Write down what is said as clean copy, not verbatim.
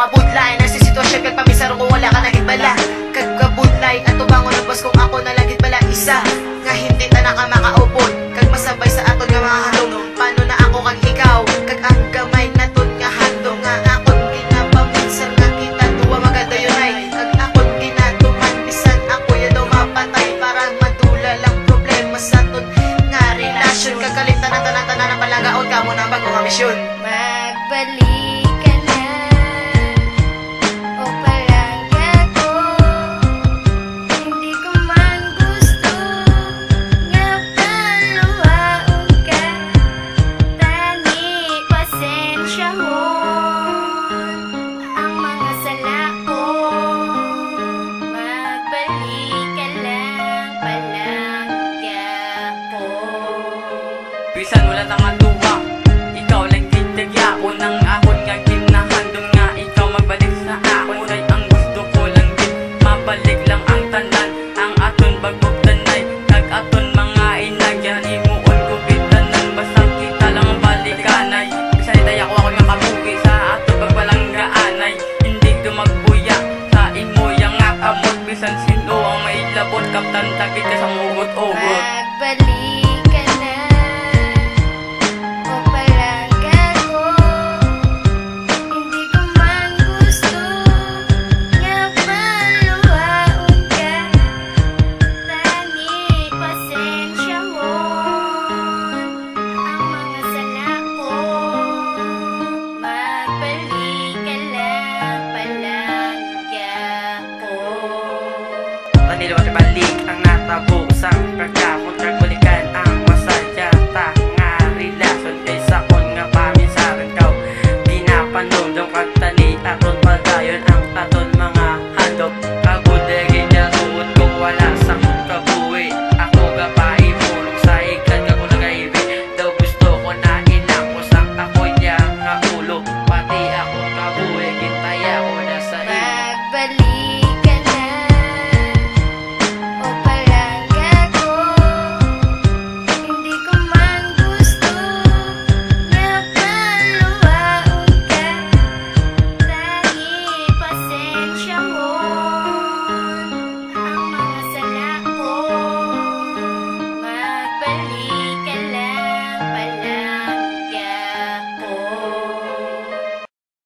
Kabudlay, nasa sitwasyon kag pamisaro kung wala ka nagitbala. Kagkabudlay, ato bangon ang bas kung ako nalagit bala isa. Nga hindi ta na ka makaupod, kag masabay sa aton nga mga halong. Paano na ako kag ikaw, kag ang gamay naton nga handong. Nga akon ginapaminsan nga kita tuwa magadayunay. Kag akon ginatuman, bisan ako ya daw mapatay. Para madula lang problema sa aton nga relasyon. Kagkalitan na tanan-tanan na palagaon ka mo na bago nga misyon. Magbalik bisan wala nang atuwa, ikaw lang kitagya ko nang akon nga ginahandong nga ikaw magbalik sa akon. Ay ang gusto ko lang din, mabalik lang ang tanan, ang aton bagog tanay, kag aton mga inagyan, imuon ko bitanan, basta kita lang ang balikanay. Bisan itay ako nga kabuhi sa aton pagbalanggaanay, hindi dumagbuya sa imo yang nga kamot, bisan sino ang may labot, kaptan takit ka sa mugot-ugot. Magbalik balik ang natabo.